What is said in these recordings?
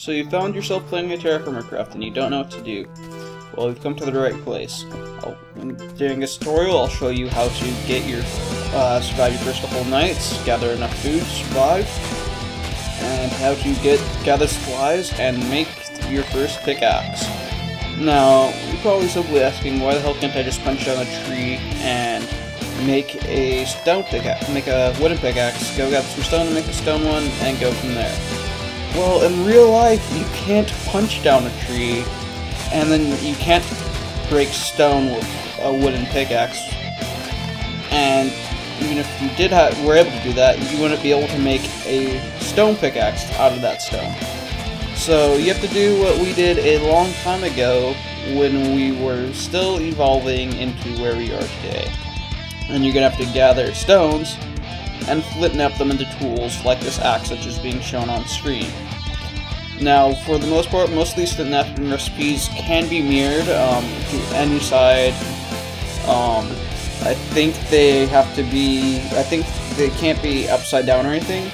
So you found yourself playing a Terrafirma Craft and you don't know what to do. Well, you've come to the right place. During this tutorial, I'll show you how to get your survive your first couple of nights, gather enough food to survive, and how to gather supplies and make your first pickaxe. Now, you're probably simply asking, why the hell can't I just punch down a tree and make a stone pickaxe, make a wooden pickaxe, go gather some stone and make a stone one, and go from there? Well, in real life, you can't punch down a tree, and then you can't break stone with a wooden pickaxe. And even if you were able to do that, you wouldn't be able to make a stone pickaxe out of that stone. So you have to do what we did a long time ago when we were still evolving into where we are today. And you're gonna have to gather stones and flip them into tools like this axe, which is being shown on screen. Now, for the most part, most of these flip-napping recipes can be mirrored to any side. I think they can't be upside down or anything.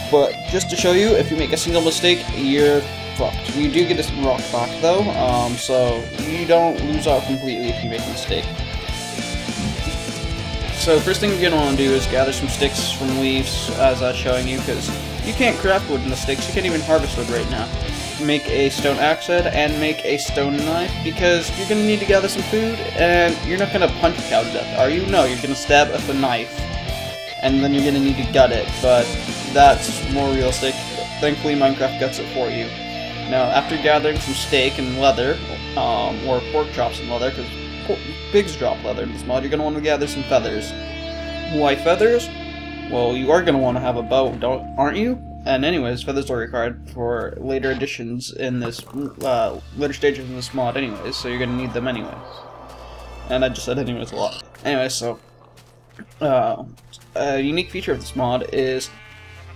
But just to show you, if you make a single mistake, you're fucked. You do get a rock back though, so you don't lose out completely if you make a mistake. So first thing you're going to want to do is gather some sticks from leaves, as I was showing you, because you can't craft wood in the sticks, you can't even harvest wood right now. Make a stone axe head and make a stone knife, because you're going to need to gather some food, and you're not going to punch a cow to death, are you? No, you're going to stab it with a knife, and then you're going to need to gut it, but that's more realistic. Thankfully, Minecraft guts it for you. Now, after gathering some steak and leather, or pork chops and leather, because pigs drop leather in this mod, you're going to want to gather some feathers. Why feathers? Well, you are going to want to have a bow, aren't you? And anyways, feathers are required for later additions in this, later stages in this mod anyways, so you're going to need them anyways. And I just said anyways a lot. Anyway, so, a unique feature of this mod is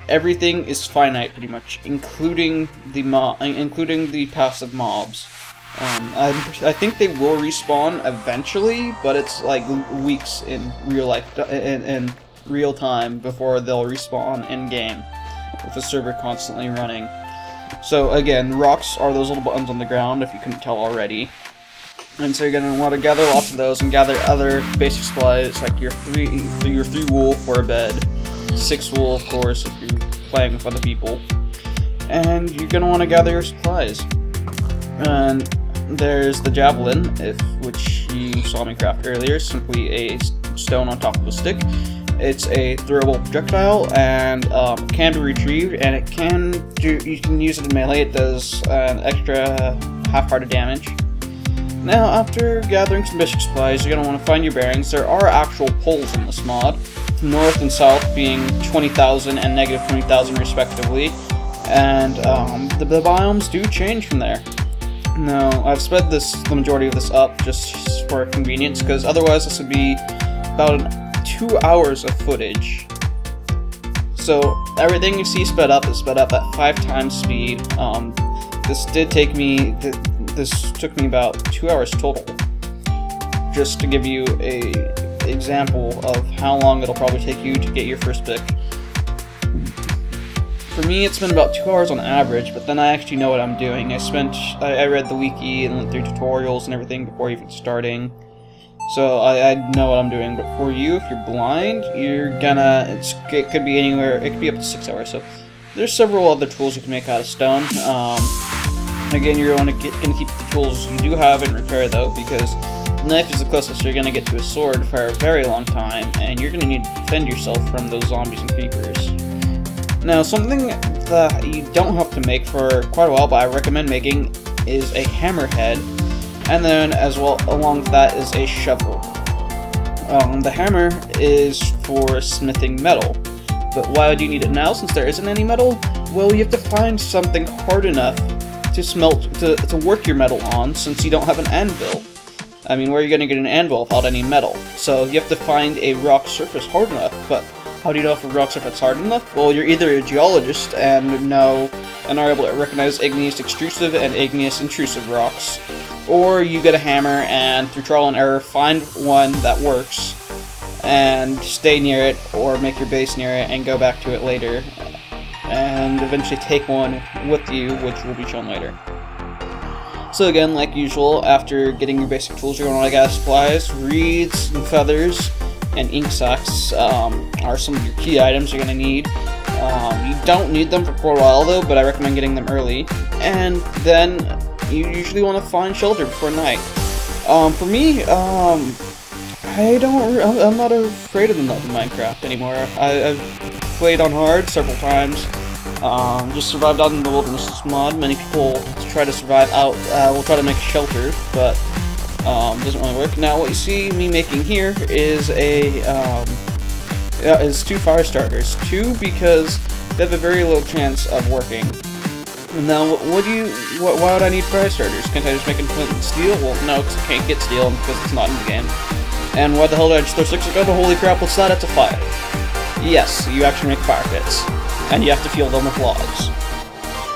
everything is finite pretty much, including the passive mobs. I think they will respawn eventually, but it's like weeks in real life, in real time before they'll respawn in game, with the server constantly running. So again, rocks are those little buttons on the ground, if you couldn't tell already. And so you're gonna want to gather lots of those and gather other basic supplies like your three wool for a bed, 6 wool of course if you're playing with other people, and you're gonna want to gather your supplies. And there's the javelin, which you saw me craft earlier, simply a stone on top of a stick. It's a throwable projectile and can be retrieved, and you can use it in melee. It does an extra half-hearted damage. Now, after gathering some basic supplies, you're going to want to find your bearings. There are actual poles in this mod, north and south being 20,000 and negative 20,000 respectively, and the biomes do change from there. Now, I've sped the majority of this up just for convenience, because otherwise this would be about 2 hours of footage. So everything you see sped up is sped up at 5 times speed. This took me about 2 hours total, just to give you a example of how long it'll probably take you to get your first pick. For me, it's been about 2 hours on average, but then I actually know what I'm doing. I read the wiki and went through tutorials and everything before even starting, so I know what I'm doing. But for you, if you're blind, it could be anywhere. It could be up to 6 hours. So there's several other tools you can make out of stone. Again, you're going to keep the tools you do have in repair though, because the knife is the closest you're going to get to a sword for a very long time, and you're going to need to defend yourself from those zombies and creepers. Now, something that you don't have to make for quite a while, but I recommend making, is a hammerhead, and then as well along with that is a shovel. The hammer is for smithing metal, but why do you need it now since there isn't any metal? Well, you have to find something hard enough to work your metal on, since you don't have an anvil. I mean, where are you going to get an anvil without any metal? So you have to find a rock surface hard enough, but how do you know if a rock surface is hard enough? Well, you're either a geologist and are able to recognize igneous extrusive and igneous intrusive rocks, or you get a hammer and through trial and error find one that works and stay near it, or make your base near it and go back to it later. and eventually take one with you, which will be shown later. So again, like usual, after getting your basic tools, you're going to want to gather supplies. Reeds and feathers and ink sacks are some of your key items you're going to need. You don't need them for quite a while though, but I recommend getting them early. And then you usually want to find shelter before night. For me, I'm not afraid of the night in Minecraft anymore. I've played on hard several times. Just survived out in the wilderness mod. Many people try to survive out, will try to make a shelter, but doesn't really work. Now what you see me making here is is 2 fire starters. 2 because they have a very low chance of working. Now, why would I need fire starters? Can't I just make flint and steel? Well, no, because I can't get steel because it's not in the game. And why the hell did I just throw 6 together? Holy crap, what's that? It's a fire. Yes, you actually make fire pits. And you have to fuel them with logs.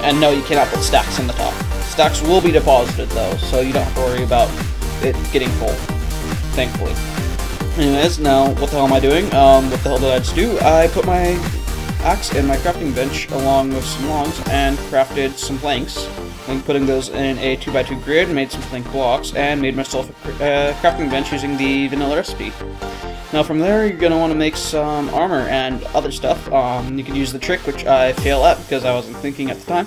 And no, you cannot put stacks in the top. Stacks will be deposited though, so you don't have to worry about it getting full. Thankfully. Anyways, now, what the hell am I doing? What the hell did I just do? I put my axe in my crafting bench along with some logs and crafted some planks. And putting those in a 2x2 grid, made some plank blocks, and made myself a crafting bench using the vanilla recipe. Now from there, you're going to want to make some armor and other stuff. You can use the trick, which I fail at because I wasn't thinking at the time,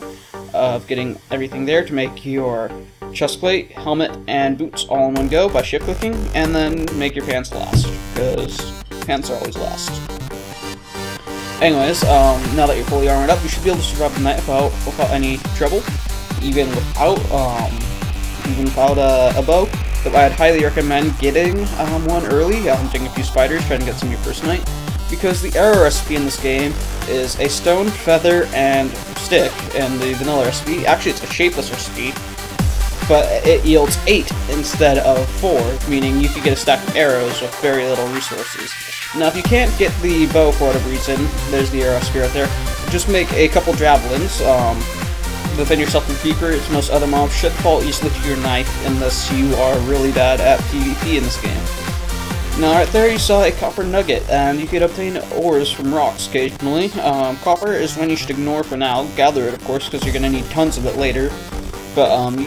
of getting everything there to make your chestplate, helmet, and boots all in one go by shift clicking, and then make your pants last, because pants are always last. Anyways, now that you're fully armored up, you should be able to survive the night without any trouble, even without a bow. But I'd highly recommend getting one early, hunting a few spiders, trying to get some your first night, because the arrow recipe in this game is a stone, feather, and stick, and the vanilla recipe, actually it's a shapeless recipe, but it yields 8 instead of 4, meaning you could get a stack of arrows with very little resources. Now if you can't get the bow for whatever reason, there's the arrow recipe right there, just make a couple javelins. Defend yourself from creepers. Most other mobs should fall easily to your knife unless you are really bad at PvP in this game. Now right there you saw a copper nugget, and you could obtain ores from rocks occasionally. Copper is one you should ignore for now. Gather it of course, because you're going to need tons of it later. But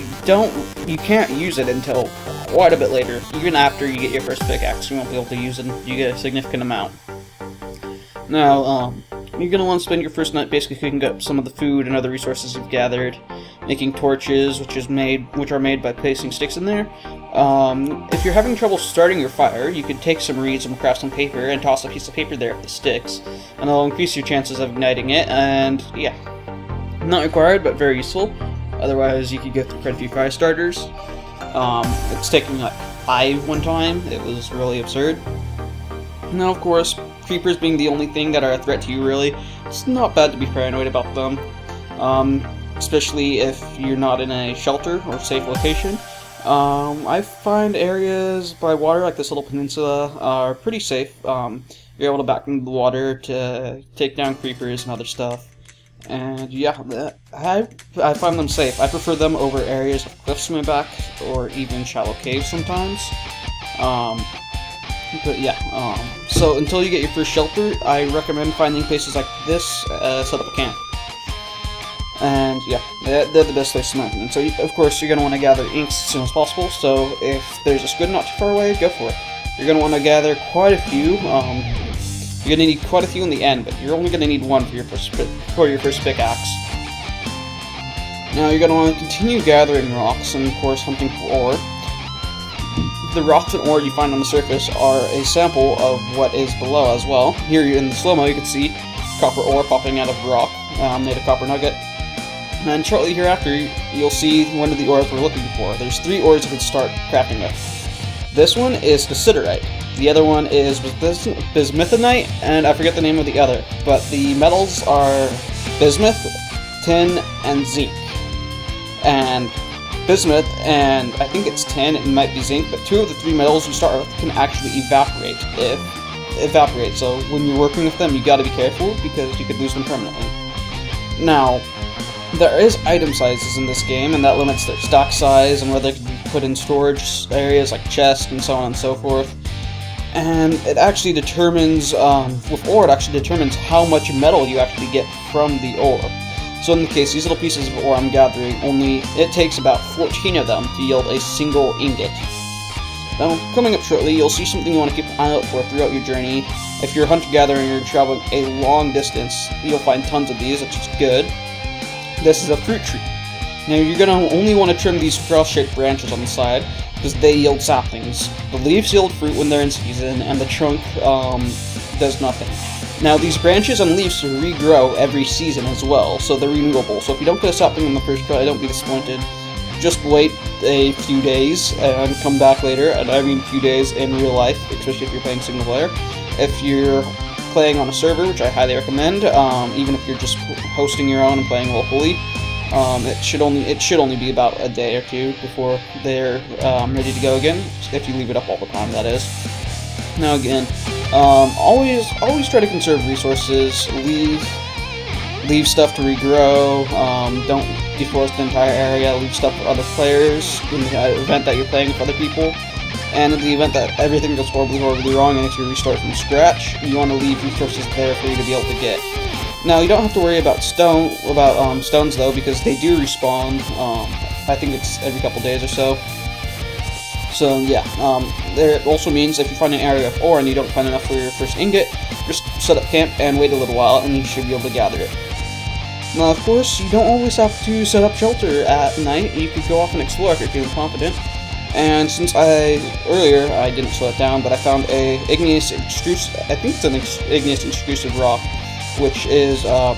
you can't use it until quite a bit later. Even after you get your first pickaxe, you won't be able to use it. You get a significant amount. Now, you're going to want to spend your first night basically cooking up some of the food and other resources you've gathered, making torches, which are made by placing sticks in there. If you're having trouble starting your fire, you could take some reeds and craft some paper and toss a piece of paper there with the sticks, and it'll increase your chances of igniting it, and yeah. Not required, but very useful. Otherwise, you could go through quite a few fire starters. It's taking like 5 one time. It was really absurd. Now, of course, creepers being the only thing that are a threat to you, really, it's not bad to be paranoid about them. Especially if you're not in a shelter or safe location. I find areas by water, like this little peninsula, are pretty safe. You're able to back into the water to take down creepers and other stuff. And yeah, I find them safe. I prefer them over areas with cliffs in my back, or even shallow caves sometimes. But yeah, so until you get your first shelter, I recommend finding places like this, set up a camp. And yeah, they're the best place to mine. And so, of course, you're going to want to gather inks as soon as possible, so if there's a squid not too far away, go for it. You're going to want to gather quite a few. You're going to need quite a few in the end, but you're only going to need 1 for your first pickaxe. Now you're going to want to continue gathering rocks and, of course, hunting for ore. The rocks and ore you find on the surface are a sample of what is below as well. Here in the slow-mo you can see copper ore popping out of rock, made of copper nugget. And shortly hereafter you'll see one of the ores we're looking for. There's 3 ores you can start crafting with. This one is cassiterite. The other one is bismuthinite, and I forget the name of the other. But the metals are bismuth, tin, and zinc. And bismuth, and I think it's tin, it might be zinc, but 2 of the 3 metals you start with can actually evaporate. So when you're working with them, you gotta be careful, because you could lose them permanently. Now, there is item sizes in this game, and that limits their stock size and whether they can be put in storage areas like chests and so on and so forth. and it actually determines, with ore, it actually determines how much metal you actually get from the ore. So in the case, these little pieces of ore I'm gathering, it takes about 14 of them to yield a single ingot. Now, coming up shortly, you'll see something you want to keep an eye out for throughout your journey. If you're a hunter-gatherer and you're traveling a long distance, you'll find tons of these, which is good. This is a fruit tree. Now, you're going to only want to trim these cross-shaped branches on the side, because they yield saplings. The leaves yield fruit when they're in season, and the trunk does nothing. Now, these branches and leaves regrow every season as well, so they're renewable. So if you don't get a sapling in the first try, don't be disappointed. Just wait a few days and come back later, and I mean a few days in real life, especially if you're playing single player. If you're playing on a server, which I highly recommend, even if you're just hosting your own and playing locally, it should only be about a day or two before they're ready to go again, if you leave it up all the time, that is. Now again, always try to conserve resources, leave stuff to regrow, don't deforest the entire area, leave stuff for other players in the event that you're playing with other people. And in the event that everything goes horribly wrong and if you restart from scratch, you want to leave resources there for you to be able to get. Now, you don't have to worry about stones though, because they do respawn. I think it's every couple days or so. So yeah, it also means if you find an area of ore and you don't find enough for your first ingot, just set up camp and wait a little while, and you should be able to gather it. Now, of course, you don't always have to set up shelter at night. You could go off and explore if you're feeling confident. And since earlier I didn't slow it down, but I found a igneous extrusive, I think it's an igneous extrusive rock, which is, I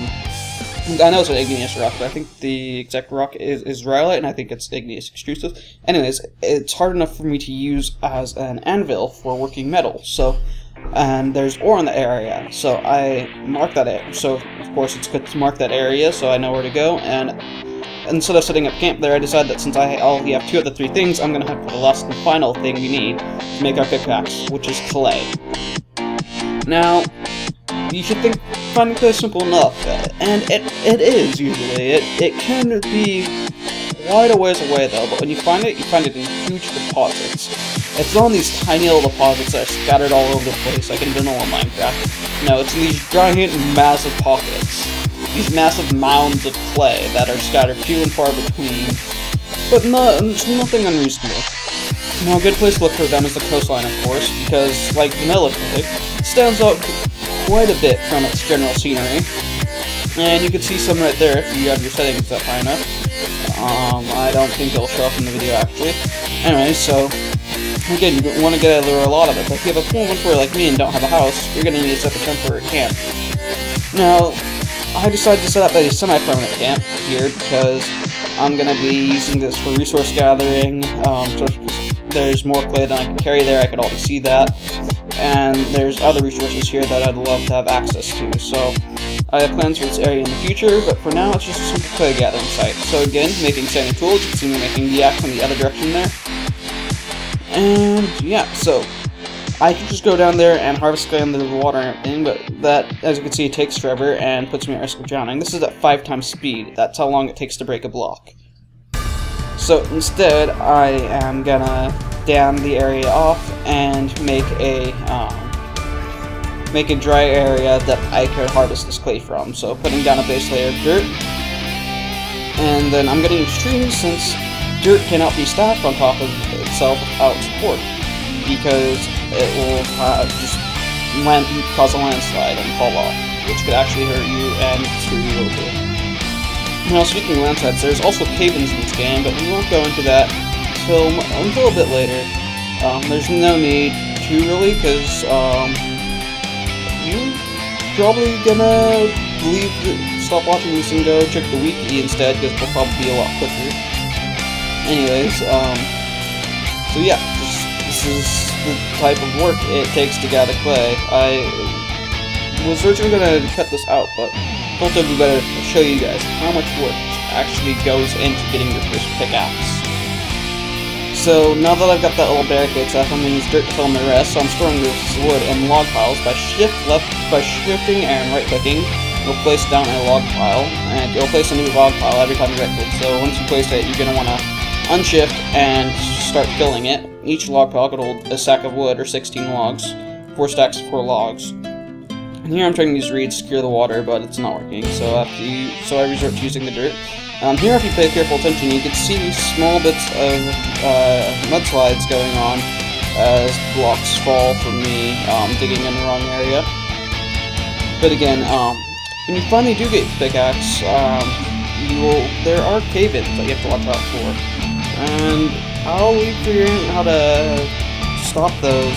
know it's an igneous rock, but I think the exact rock is rhyolite, and I think it's igneous extrusive. Anyways, it's hard enough for me to use as an anvil for working metal, so, and there's ore in the area, so I marked that area. So, of course, it's good to mark that area so I know where to go, and instead of setting up camp there, I decided that since I only have 2 of the 3 things, I'm going to have the last and final thing we need to make our pickaxe, which is clay. Now, you should think finding clay is simple enough, and it is usually. It can be quite a ways away though, but when you find it in huge deposits. It's on these tiny little deposits that are scattered all over the place, like in vanilla Minecraft. No, it's in these giant, massive pockets. These massive mounds of clay that are scattered few and far between, but it's nothing unreasonable. Now, a good place to look for them is the coastline, of course, because, like vanilla clay, it stands out quite a bit from its general scenery, and you can see some right there if you have your settings up high enough. I don't think it'll show up in the video, actually. Anyway, so, again, you want to get a lot of it, but if you have a full inventory like me and don't have a house, you're going to need to set up a temporary camp. Now, I decided to set up a semi-permanent camp here because I'm going to be using this for resource gathering. So there's more clay than I can carry there, I could already see that. And there's other resources here that I'd love to have access to. So I have plans for this area in the future, but for now it's just a simple clay gathering site. So again, making sanding tools, you can see me making the axe on the other direction there. And yeah, so I could just go down there and harvest clay under the water and everything, but that, as you can see, takes forever and puts me at risk of drowning. This is at 5 times speed. That's how long it takes to break a block. So instead, I am gonna dam the area off and make a dry area that I could harvest this clay from. So putting down a base layer of dirt, and then I'm gonna use trees since dirt cannot be stacked on top of itself without support, because it will just cause a landslide and fall off, which could actually hurt you and screw you over. Now, speaking of landslides, there's also cave-ins in this game, but we won't go into that until a bit later. There's no need to, really, because you're probably gonna stop watching this and go check the wiki instead, because it'll probably be a lot quicker. Anyways, so yeah, this is the type of work it takes to gather clay. I was originally going to cut this out, but I thought it would be better to show you guys how much work actually goes into getting your first pickaxe. So now that I've got that little barricade set up, I'm going to use dirt to fill in the rest, so I'm storing this wood in log piles by shifting and right-clicking. You'll place down a log pile, and you'll place a new log pile every time you right-click. So once you place it, you're going to want to unshift and start filling it. Each log pile could hold a sack of wood or 16 logs. 4 stacks of 4 logs. And here I'm trying to use reeds to secure the water, but it's not working, so I resort to using the dirt. Here, if you pay careful attention, you can see small bits of mudslides going on as blocks fall from me digging in the wrong area. But again, when you finally do get your pickaxe, there are cave-ins that you have to watch out for. And I'll be figuring out how to stop those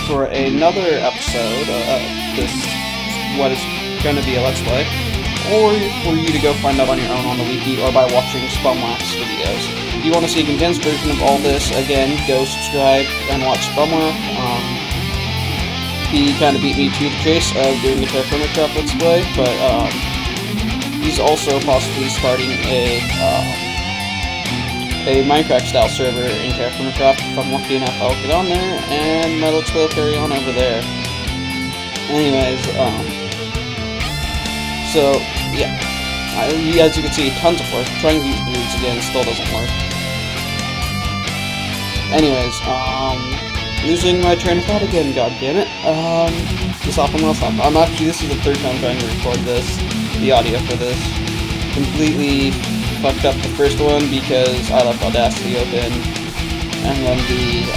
for another episode of this, what is going to be a Let's Play, or for you to go find out on your own on the wiki or by watching Spumwax videos. If you want to see a condensed version of all this, again, go subscribe and watch Spumwax. He kind of beat me to the chase of doing the Terrafirma Craft Let's Play, but he's also possibly starting a Minecraft-style server in Terrafirma Craft. If I'm lucky enough, I'll get on there, and my Let's Play will carry on over there. Anyways, so, yeah. As you can see, tons of work. Trying to use the reeds again still doesn't work. Anyways, losing my train of thought again, goddammit. This is the 3rd time trying to record this, the audio for this. Completely fucked up the first one because I left Audacity open, and then the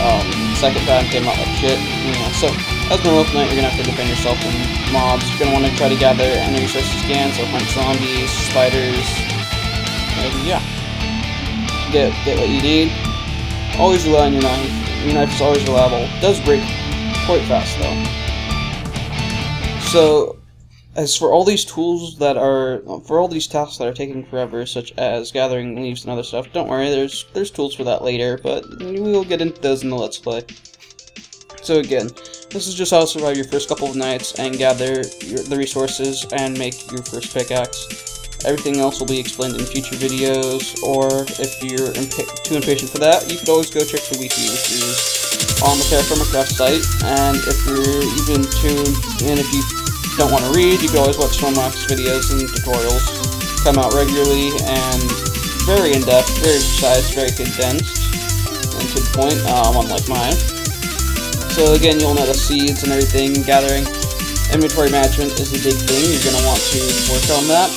2nd time came out like shit. Yeah, so, as normal tonight, you're gonna have to defend yourself from mobs. You're gonna want to try to gather any resources you can, so hunt zombies, spiders, and yeah. Get what you need. Always rely on your knife. Your knife is always reliable. It does break quite fast though. So, as for all these tools that are, for all these tasks that are taking forever, such as gathering leaves and other stuff, don't worry, there's tools for that later, but we will get into those in the Let's Play. So again, this is just how to survive your first couple of nights and gather the resources and make your first pickaxe. Everything else will be explained in future videos, or if you're too impatient for that, you could always go check the wiki, which is on the Terrafirma Craft site, and if you're even if you don't want to read, you can always watch Smelting videos and tutorials. Come out regularly and very in-depth, very precise, very condensed, and to the point, unlike mine. So again, you'll notice seeds and everything, gathering. Inventory management is a big thing. You're going to want to work on that.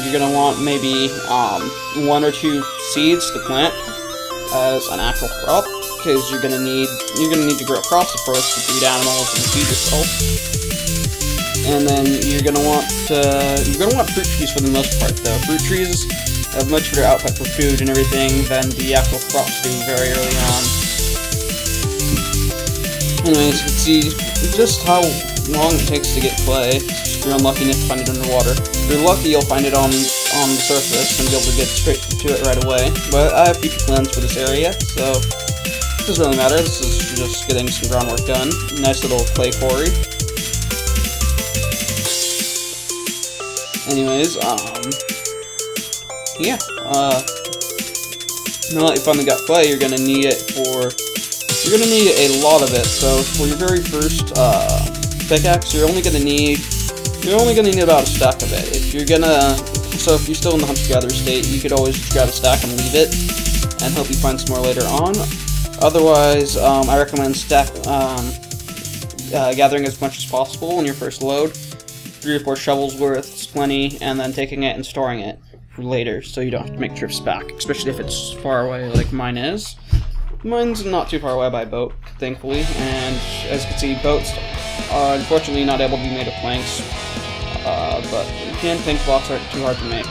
You're going to want maybe 1 or 2 seeds to plant as an actual crop, because you're going to need to grow crops, of course, to feed animals and feed yourself. And then you're going to want fruit trees for the most part, though. Fruit trees have much better output for food and everything than the actual crops do very early on. Anyways, you can see just how long it takes to get clay. If you're unlucky enough to find it underwater. If you're lucky, you'll find it on the surface and be able to get straight to it right away. But I have future plans for this area, so it doesn't really matter. This is just getting some groundwork done. Nice little clay quarry. Anyways, yeah. Now that you finally got clay, you're gonna need it for. You're gonna need a lot of it. So for your very first pickaxe, you're only gonna need about a stack of it. If you're still in the hunter-gatherer state, you could always just grab a stack and leave it, and hope you find some more later on. Otherwise, I recommend gathering as much as possible in your first load. 3 or 4 shovels worth is plenty, and then taking it and storing it for later, so you don't have to make trips back, especially if it's far away like mine is. Mine's not too far away by boat, thankfully, and as you can see, boats are unfortunately not able to be made of planks, but again, plank blocks aren't too hard to make.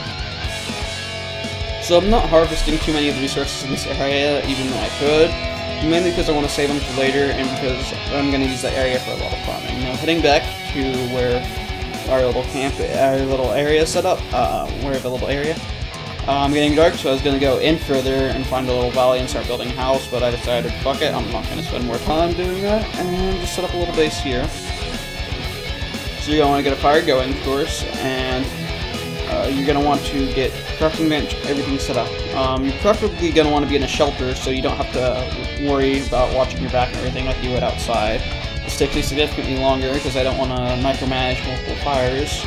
So I'm not harvesting too many of the resources in this area, even though I could, mainly because I want to save them for later, and because I'm going to use that area for a lot of farming. Now, heading back to where our little area is set up, I'm getting dark, so I was going to go in further and find a little valley and start building a house, but I decided, fuck it, I'm not going to spend more time doing that, and just set up a little base here. So you're going to want to get a fire going, of course, and you're going to want to get crafting bench, everything set up. You're preferably going to want to be in a shelter, so you don't have to worry about watching your back and everything like you would outside. This takes me significantly longer, because I don't want to micromanage multiple fires,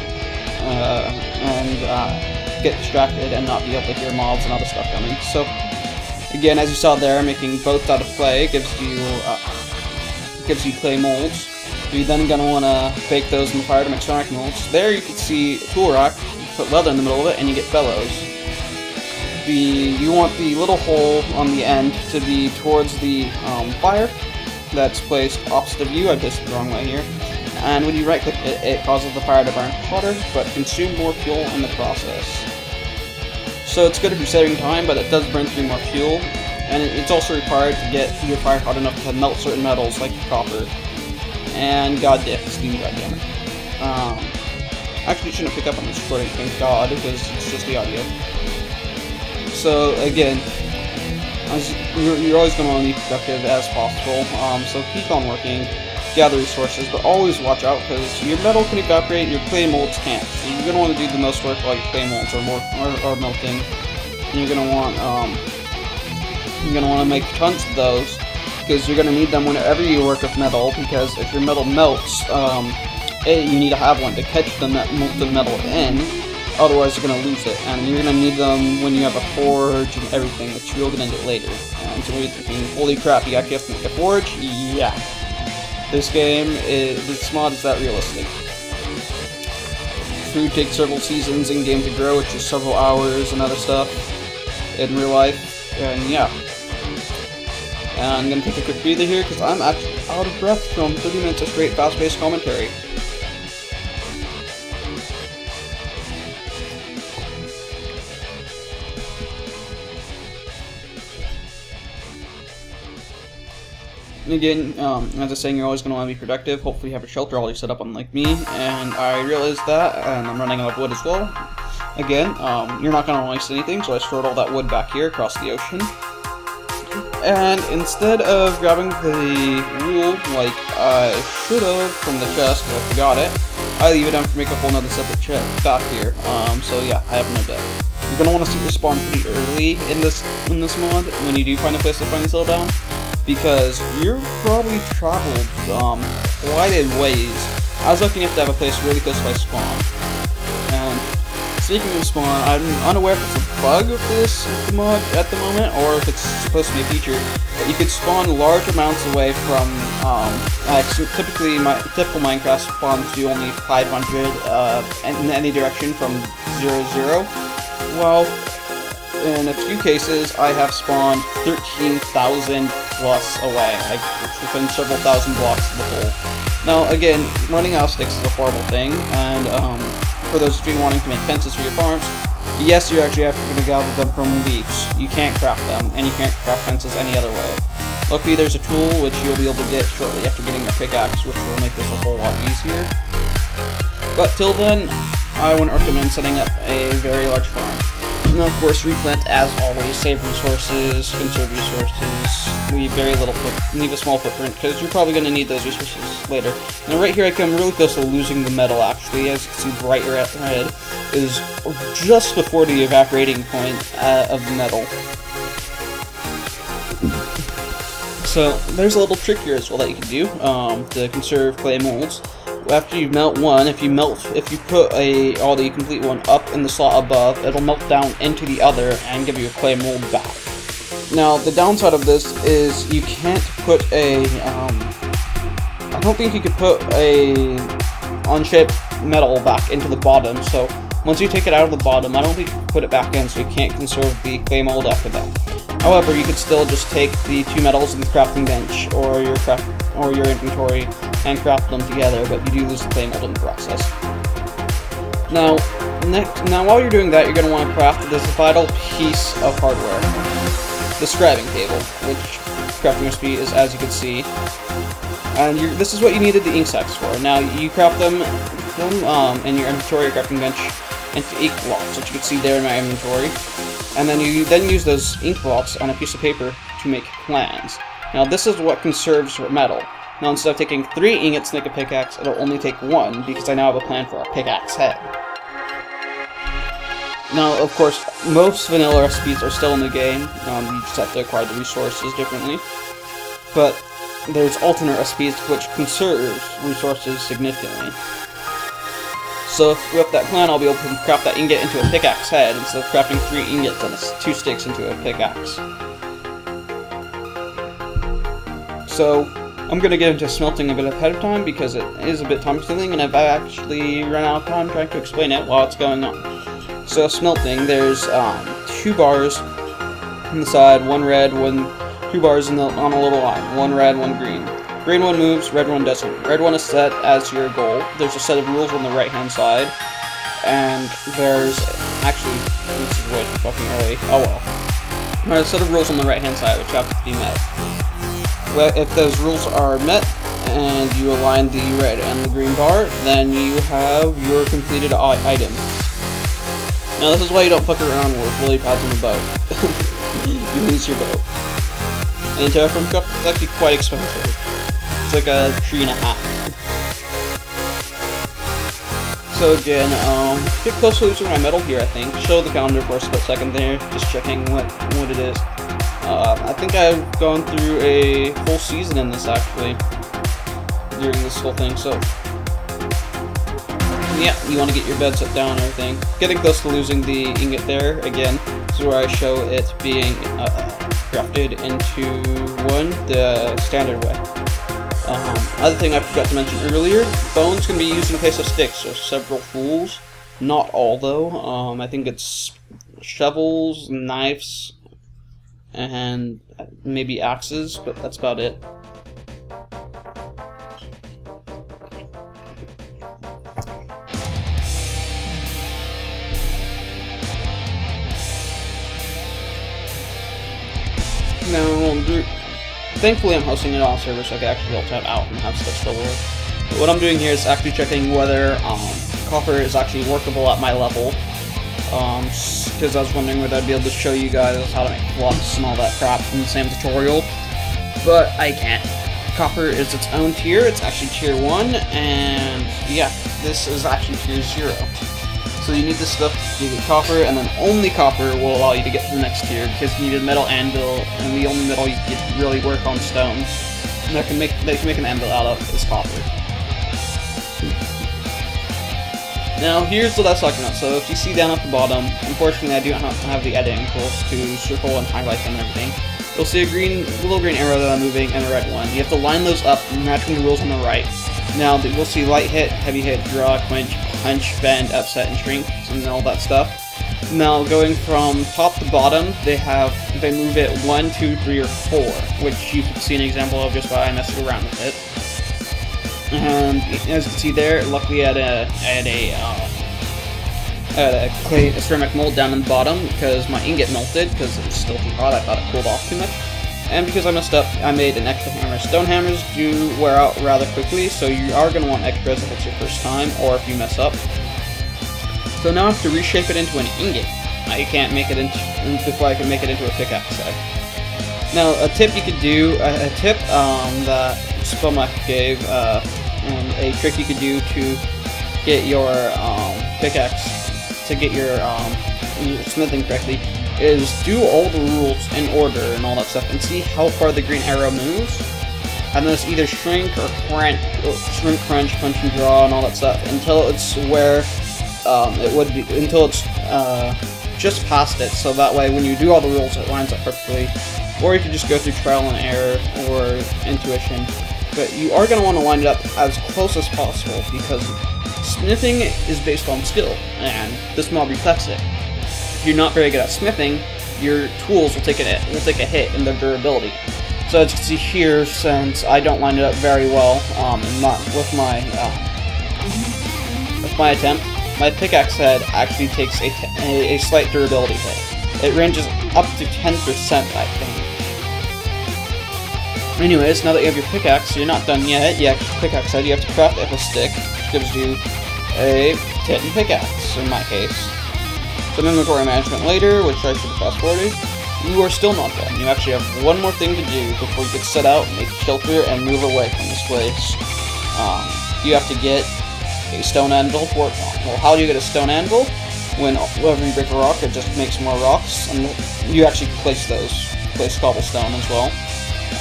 get distracted and not be able to hear mobs and other stuff coming. So, again, as you saw there, making boats out of clay gives you clay molds. You're then going to want to bake those in the fire to make sonic molds. There you can see a tool rack. You put leather in the middle of it and you get bellows. You want the little hole on the end to be towards the fire that's placed opposite of you. I placed it the wrong way here. And when you right click it, it causes the fire to burn hotter, but consume more fuel in the process. So it's good if you're saving time, but it does burn through more fuel. And it's also required to get your fire hot enough to melt certain metals like copper. And goddamn it. Actually, shouldn't pick up on this recording, thank God, because it's just the audio. So again, you're always going to want to be productive as possible. So keep on working, gather resources, but always watch out because your metal can evaporate, your clay molds can't. So you're going to want to do the most work while your clay molds are melting. And you're going to want to make tons of those because you're going to need them whenever you work with metal. Because if your metal melts, you need to have one to catch the metal in. Otherwise, you're going to lose it, and you're going to need them when you have a forge and everything, which we'll get into later. And so you're thinking, holy crap, you actually have to make a forge? Yeah. This mod is that realistic. Food takes several seasons in-game to grow, which is several hours and other stuff in real life, and yeah. And I'm going to take a quick breather here, because I'm actually out of breath from 30 minutes of straight fast-paced commentary. Again, as I was saying, you're always going to want to be productive. Hopefully you have a shelter already set up, unlike me. And I realized that, and I'm running out of wood as well. Again, you're not going to waste anything, so I stored all that wood back here across the ocean. And instead of grabbing the wool like I should have from the chest, because I forgot it, I leave it down to make a whole nother separate chest back here. So yeah, I have no doubt. You're going to want to set your spawn pretty early in this mod when you do find a place to finally settle down. Because you're probably traveled quite a ways. I was looking to have a place really close to my spawn. And speaking of spawn, I'm unaware if it's a bug of this mod at the moment, or if it's supposed to be a feature. But you could spawn large amounts away from, typical Minecraft spawns do only 500 in any direction from 0, 0. Well, in a few cases, I have spawned 13,000 plus away, within several thousand blocks of the hole. Now, again, running out of sticks is a horrible thing, and for those of you wanting to make fences for your farms, yes, you're actually going to gather them from leaves. You can't craft them, and you can't craft fences any other way. Luckily, there's a tool which you'll be able to get shortly after getting a pickaxe, which will make this a whole lot easier. But till then, I wouldn't recommend setting up a very large farm. Now, of course, replant as always, save resources, conserve resources, leave a small footprint, because you're probably going to need those resources later. Now, right here I come really close to losing the metal, actually. As you can see, bright red is just before the evaporating point of the metal. So, there's a little trick here as well that you can do to conserve clay molds. After you melt one, if you put all the complete one up in the slot above, it'll melt down into the other and give you a clay mold back. Now, the downside of this is you can't put I don't think you could put a unshaped metal back into the bottom, so once you take it out of the bottom, I don't think you can put it back in, so you can't conserve the clay mold after that. However, you could still just take the two metals in the crafting bench or your inventory and craft them together, but you do lose the clay mold in the process. Now while you're doing that, you're going to want to craft this vital piece of hardware, the scribing table, which crafting recipe is as you can see. And this is what you needed the ink sacks for. Now you craft them in your inventory or crafting bench into ink blocks, which you can see there in my inventory. And then you use those ink blocks on a piece of paper to make plans. Now this is what conserves metal. Now instead of taking 3 ingots to make a pickaxe, it'll only take 1, because I now have a plan for a pickaxe head. Now, of course, most vanilla recipes are still in the game. You just have to acquire the resources differently. But there's alternate recipes which conserve resources significantly. So with that plan, I'll be able to craft that ingot into a pickaxe head instead of crafting 3 ingots and 2 sticks into a pickaxe. So I'm gonna get into smelting a bit ahead of time because it is a bit time consuming, and I've actually run out of time trying to explain it while it's going on. So smelting, there's 2 bars on the side, 1 red, 2 bars on a little line, 1 red, 1 green. Green one moves, red one doesn't. Red one is set as your goal. There's a set of rules on the right hand side, and there's actually, this is way too fucking early. Oh well. There's a set of rules on the right hand side which have to be met. If those rules are met and you align the red and the green bar, then you have your completed item. Now this is why you don't fuck around with lily pads on the boat. You lose your boat. And Terrafirma Craft is actually quite expensive. It's like a $3.50. So again, get close to losing my metal here, I think. Show the calendar for a split second there, just checking what it is. I think I've gone through a whole season in this, actually, during this whole thing, so yeah, you want to get your bed set down and everything. Getting close to losing the ingot there, again, this is where I show it being crafted into one, the standard way. Other thing I forgot to mention earlier, bones can be used in place of sticks, so several tools. Not all, though. I think it's shovels, knives, and maybe axes, but that's about it. Now, thankfully I'm hosting it on a server so I can actually alt tab out and have stuff still work. But what I'm doing here is actually checking whether copper is actually workable at my level. Because I was wondering whether I'd be able to show you guys how to make flux and all that crap in the same tutorial, but I can't. Copper is its own tier, it's actually tier 1, and yeah, this is actually tier 0. So you need this stuff to get copper, and then only copper will allow you to get to the next tier, because you need a metal anvil, and the only metal you can really work on stone, and that can make an anvil out of is copper. Now, here's what I was talking about. So, if you see down at the bottom, unfortunately I do not have the editing tools to circle and highlight them and everything. You'll see a little green arrow that I'm moving and a red one. You have to line those up, matching the rules on the right. Now, you'll see light hit, heavy hit, draw, quench, punch, bend, upset, and shrink, and all that stuff. Now, going from top to bottom, they move it 1, 2, 3, or 4, which you can see an example of just by messing around with it. And as you can see there, luckily I had a ceramic mold down in the bottom because my ingot melted because it was still too hot. I thought it cooled off too much. And because I messed up, I made an extra hammer. Stone hammers do wear out rather quickly, so you are going to want extras if it's your first time or if you mess up. So now I have to reshape it into an ingot. I can't make it before I can make it into a pickaxe set. Now, a tip you could do, that Smelting gave, and a trick you could do to get your pickaxe, to get your smithing correctly, is do all the rules in order and all that stuff, and see how far the green arrow moves, and then it's either shrink or crunch, punch and draw, and all that stuff until it's where it would be, until it's just past it. So that way, when you do all the rules, it lines up perfectly. Or you can just go through trial and error or intuition. But you are going to want to line it up as close as possible because smithing is based on skill, and this mob reflects it. If you're not very good at smithing, your tools will take a hit in their durability. So as you can see here, since I don't line it up very well, with my attempt, my pickaxe head actually takes a slight durability hit. It ranges up to 10%, I think. Anyways, now that you have your pickaxe, you're not done yet. You have your pickaxe head, you have to craft a stick, which gives you a tin pickaxe, in my case. Some inventory management later, which I should have fast-forwarded. You are still not done. You actually have one more thing to do before you can set out, make shelter, and move away from this place. You have to get a stone anvil to work on. Well, how do you get a stone anvil? Whenever you break a rock, it just makes more rocks, and you actually place cobblestone as well.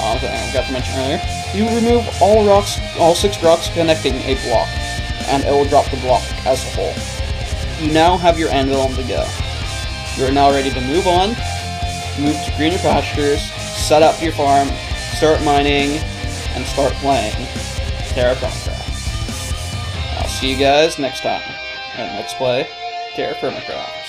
I forgot to mention earlier. You remove all 6 rocks connecting a block, and it will drop the block as a whole. You now have your anvil on the go. You are now ready to move on, move to greener pastures, set up your farm, start mining, and start playing Terrafirma Craft. I'll see you guys next time, and let's play Terrafirma Craft.